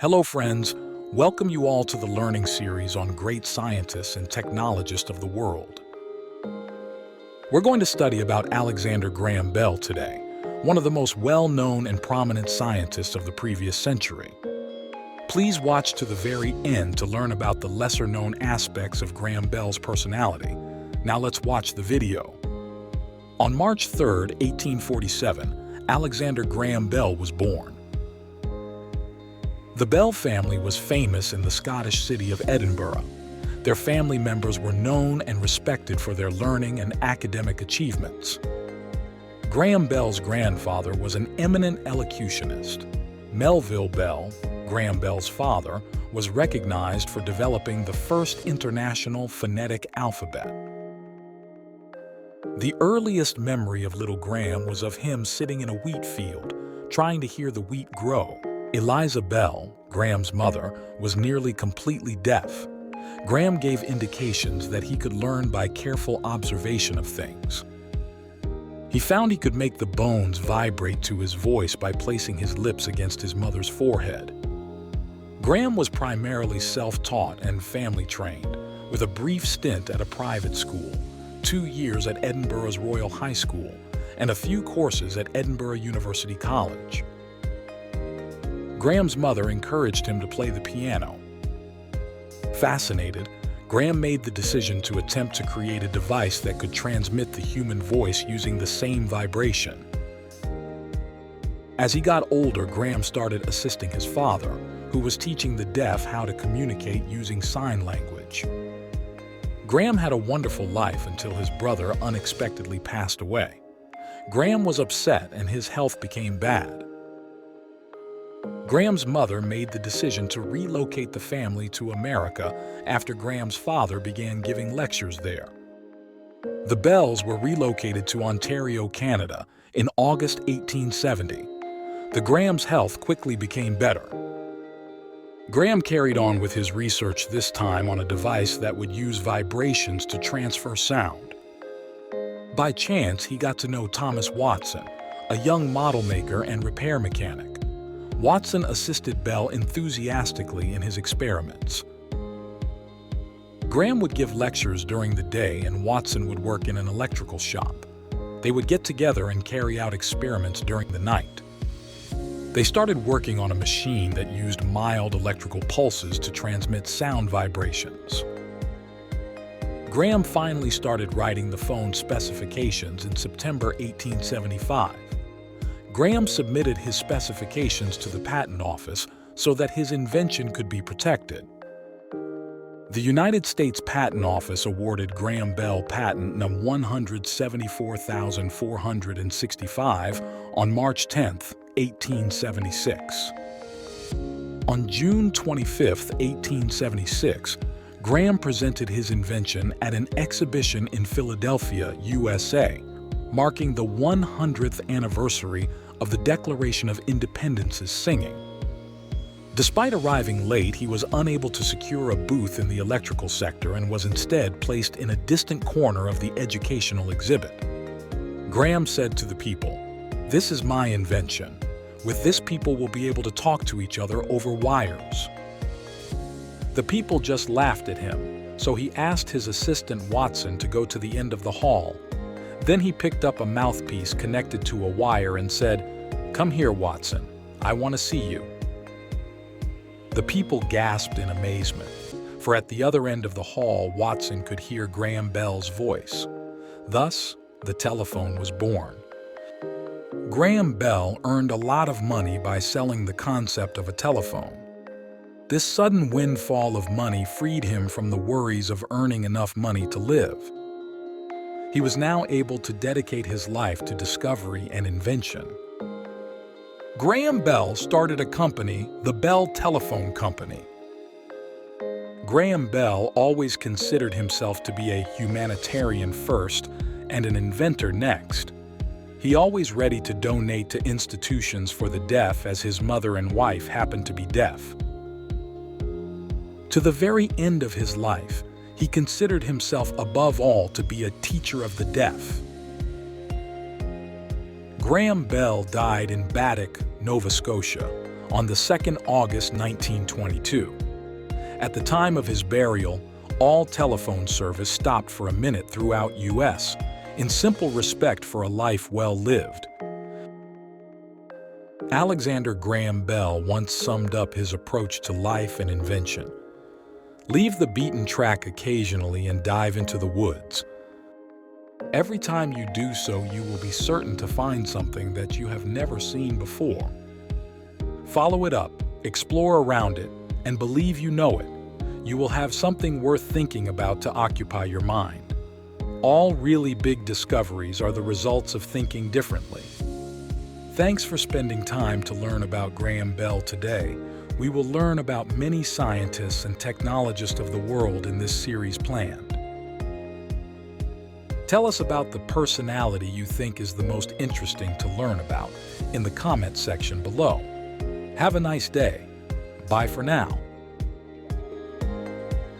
Hello, friends. Welcome you all to the learning series on great scientists and technologists of the world. We're going to study about Alexander Graham Bell today, one of the most well-known and prominent scientists of the previous century. Please watch to the very end to learn about the lesser-known aspects of Graham Bell's personality. Now let's watch the video. On March 3, 1847, Alexander Graham Bell was born. The Bell family was famous in the Scottish city of Edinburgh. Their family members were known and respected for their learning and academic achievements. Graham Bell's grandfather was an eminent elocutionist. Melville Bell, Graham Bell's father, was recognized for developing the first international phonetic alphabet. The earliest memory of little Graham was of him sitting in a wheat field, trying to hear the wheat grow. Eliza Bell, Graham's mother, was nearly completely deaf. Graham gave indications that he could learn by careful observation of things. He found he could make the bones vibrate to his voice by placing his lips against his mother's forehead. Graham was primarily self-taught and family-trained, with a brief stint at a private school, 2 years at Edinburgh's Royal High School, and a few courses at Edinburgh University College. Graham's mother encouraged him to play the piano. Fascinated, Graham made the decision to attempt to create a device that could transmit the human voice using the same vibration. As he got older, Graham started assisting his father, who was teaching the deaf how to communicate using sign language. Graham had a wonderful life until his brother unexpectedly passed away. Graham was upset and his health became bad. Graham's mother made the decision to relocate the family to America after Graham's father began giving lectures there. The Bells were relocated to Ontario, Canada, in August 1870. The Graham's health quickly became better. Graham carried on with his research, this time on a device that would use vibrations to transfer sound. By chance, he got to know Thomas Watson, a young model maker and repair mechanic. Watson assisted Bell enthusiastically in his experiments. Graham would give lectures during the day and Watson would work in an electrical shop. They would get together and carry out experiments during the night. They started working on a machine that used mild electrical pulses to transmit sound vibrations. Graham finally started writing the phone specifications in September 1875. Graham submitted his specifications to the Patent Office so that his invention could be protected. The United States Patent Office awarded Graham Bell patent number 174,465 on March 10, 1876. On June 25, 1876, Graham presented his invention at an exhibition in Philadelphia, USA, marking the 100th anniversary of the Declaration of Independence's singing. Despite arriving late, he was unable to secure a booth in the electrical sector and was instead placed in a distant corner of the educational exhibit. Graham said to the people, "This is my invention. With this, people will be able to talk to each other over wires." The people just laughed at him, so he asked his assistant Watson to go to the end of the hall. Then he picked up a mouthpiece connected to a wire and said, "Come here, Watson. I want to see you." The people gasped in amazement, for at the other end of the hall, Watson could hear Graham Bell's voice. Thus, the telephone was born. Graham Bell earned a lot of money by selling the concept of a telephone. This sudden windfall of money freed him from the worries of earning enough money to live. He was now able to dedicate his life to discovery and invention. Graham Bell started a company, the Bell Telephone Company. Graham Bell always considered himself to be a humanitarian first and an inventor next. He always ready to donate to institutions for the deaf, as his mother and wife happened to be deaf. To the very end of his life, he considered himself above all to be a teacher of the deaf. Graham Bell died in Baddeck, Nova Scotia, on the 2nd August 1922. At the time of his burial, all telephone service stopped for a minute throughout U.S., in simple respect for a life well lived. Alexander Graham Bell once summed up his approach to life and invention. Leave the beaten track occasionally and dive into the woods. Every time you do so, you will be certain to find something that you have never seen before. Follow it up, explore around it, and believe you know it. You will have something worth thinking about to occupy your mind. All really big discoveries are the results of thinking differently. Thanks for spending time to learn about Graham Bell today. We will learn about many scientists and technologists of the world in this series planned. Tell us about the personality you think is the most interesting to learn about in the comment section below. Have a nice day. Bye for now.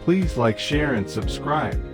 Please like, share, and subscribe.